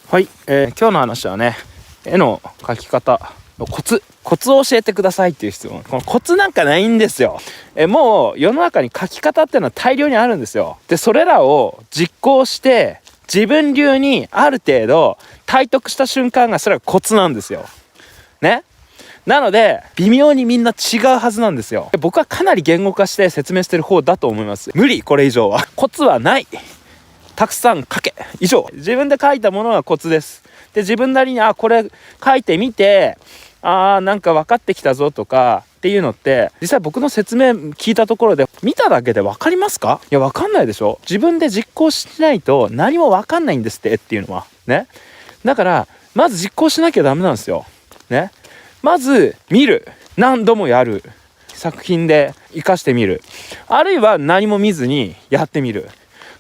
はい、今日の話はね、絵の描き方のコツを教えてくださいっていう質問。このコツなんかないんですよ。もう世の中に描き方っていうのは大量にあるんですよ。で、それらを実行して自分流にある程度体得した瞬間がそれがコツなんですよ。ね。なので微妙にみんな違うはずなんですよ。僕はかなり言語化して説明してる方だと思います。無理、これ以上は。コツはない。たくさん書け以上。自分で書いたものがコツです。で、自分なりにこれ書いてみてなんか分かってきたぞとかっていうのって、実際僕の説明聞いたところで見ただけで分かりますか？いや、分かんないでしょ。自分で実行しないと何も分かんないんですっていうのはね。だからまず実行しなきゃダメなんですよね。まず見る、何度もやる、作品で活かしてみる、あるいは何も見ずにやってみる、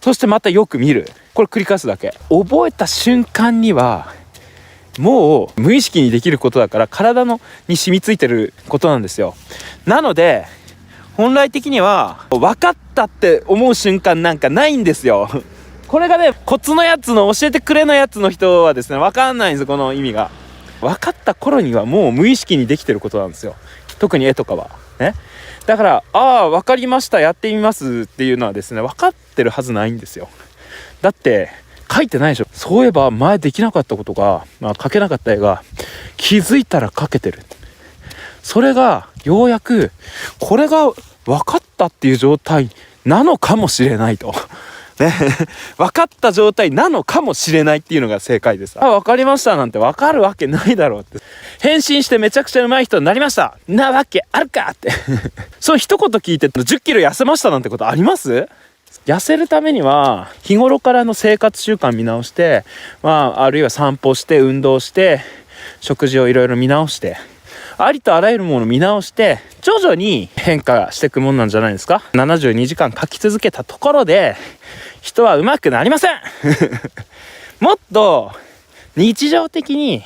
そしてまたよく見る。これ繰り返すだけ。覚えた瞬間にはもう無意識にできることだから、体に染みついてることなんですよ。なので本来的には分かったって思う瞬間なんかないんですよ。これがね、コツのやつの教えてくれのやつの人はですね、分かんないんですよ、この意味が。分かった頃にはもう無意識にできてることなんですよ、特に絵とかはね。だから分かりました、やってみますっていうのはですね、分かってるはずないんですよ。だって書いてないでしょ。そういえば前できなかったことが、描けなかった絵が気づいたら描けてる。それがようやくこれが分かったっていう状態なのかもしれないとね、分かった状態なのかもしれないっていうのが正解です。分かりましたなんて分かるわけないだろうって。返信してめちゃくちゃ上手い人になりましたなわけあるかってそう一言聞いて10キロ痩せましたなんてことあります？痩せるためには日頃からの生活習慣見直して、あるいは散歩して運動して食事をいろいろ見直して、ありとあらゆるものを見直して徐々に変化していくもんなんじゃないですか。72時間描き続けたところで人は上手くなりませんもっと日常的に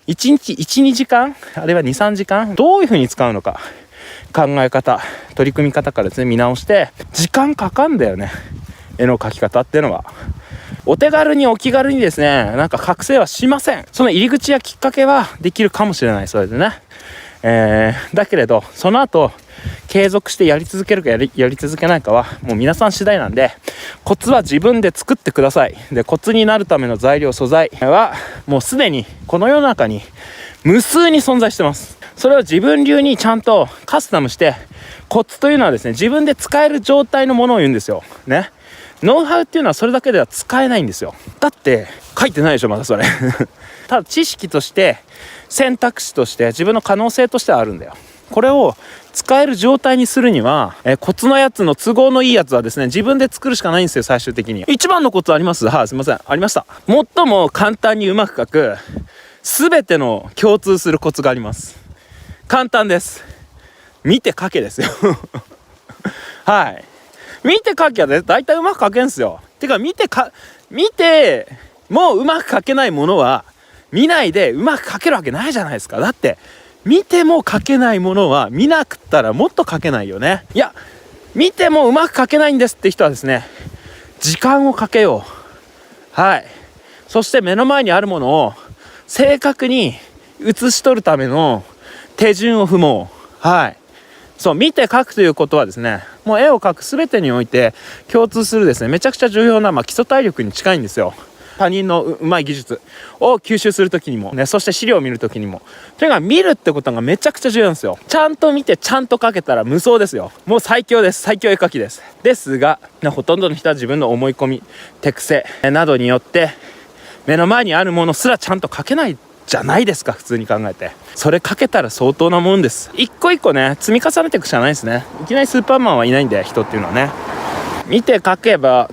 1日 1,2 時間あるいは 2,3 時間どういう風に使うのか、考え方、取り組み方からですね見直して、時間かかんだよね、絵の描き方っていうのは。お手軽にお気軽にですね、なんか覚醒はしません。その入り口やきっかけはできるかもしれない、それでね。だけれどその後継続してやり続けるかやり続けないかはもう皆さん次第なんで、コツは自分で作ってください。で、コツになるための材料、素材はもうすでにこの世の中に無数に存在してます。それを自分流にちゃんとカスタムして、コツというのはですね、自分で使える状態のものを言うんですよね。ノウハウっていうのはそれだけでは使えないんですよ。だって書いてないでしょ、まだそれただ知識として選択肢として自分の可能性としてはあるんだよ。これを使える状態にするには、コツのやつの都合のいいやつはですね、自分で作るしかないんですよ。最終的に一番のコツあります？すいません、ありました。最も簡単にうまく書く全ての共通するコツがあります。簡単です。見て書けですよはい、見て書きゃね、だいたいうまく書けんすよ。てか見てもううまく書けないものは見ないでうまく書けるわけないじゃないですか。だって見ても書けないものは見なくったらもっと書けないよね。いや、見てもうまく書けないんですって人はですね、時間をかけよう。はい。そして目の前にあるものを正確に写し取るための手順を踏もう。はい。そう、見て描くということはですね、もう絵を描く全てにおいて共通するですね、めちゃくちゃ重要な、基礎体力に近いんですよ。他人のうまい技術を吸収するときにもね、そして資料を見るときにも、とにかく見るってことがめちゃくちゃ重要なんですよ。ちゃんと見てちゃんと描けたら無双ですよ。もう最強です。最強絵描きです。ですが、ほとんどの人は自分の思い込み、手癖などによって目の前にあるものすらちゃんと描けないじゃないですか。普通に考えてそれかけたら相当なもんです。一個一個ね、積み重ねていくしかないですね。いきなりスーパーマンはいないんで、人っていうのはね、見て描けば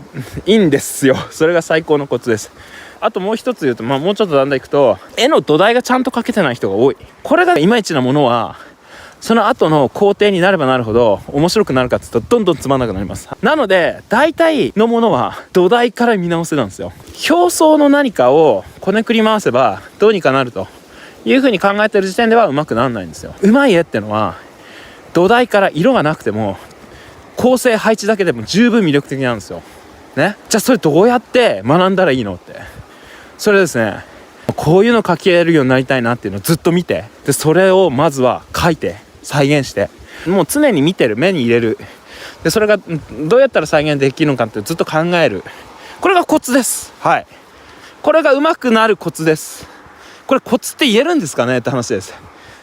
いいんですよ。それが最高のコツです。あともう一つ言うと、もうちょっとだんだんいくと、絵の土台がちゃんと描けてない人が多い。これがいまいちなものはその後の工程になればなるほど面白くなるかって言うとどんどんつまんなくなります。なので大体のものは土台から見直せなんですよ。表層の何かをこねくり回せばどうにかなるという風に考えてる時点ではうまくならないんですよ。うまい絵ってのは土台から色がなくても構成配置だけでも十分魅力的なんですよね。じゃあそれどうやって学んだらいいのって、それですね、こういうの書けるようになりたいなっていうのをずっと見て、でそれをまずは書いて再現して、もう常に見てる、目に入れる。でそれがどうやったら再現できるのかってずっと考える。これがコツです。はい、これが上手くなるコツです。これコツって言えるんですかねって話です。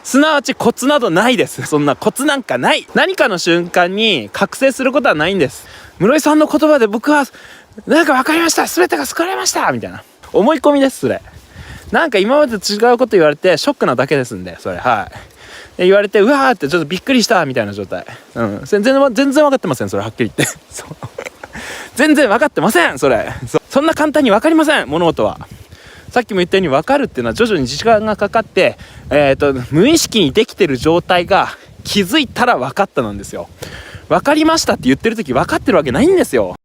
すなわちコツなどないです。そんなコツなんかない。何かの瞬間に覚醒することはないんです。室井さんの言葉で僕はなんか分かりました、全てが救われましたみたいな思い込みです。それなんか今までと違うこと言われてショックなだけですんで、それはいで言われてうわーってちょっとびっくりしたみたいな状態。全然分かってません、それはっきり言ってそう全然分かってません。そんな簡単に分かりません、物事は。さっきも言ったように分かるっていうのは徐々に時間がかかって、無意識にできてる状態が気づいたら分かったなんですよ。分かりましたって言ってる時分かってるわけないんですよ。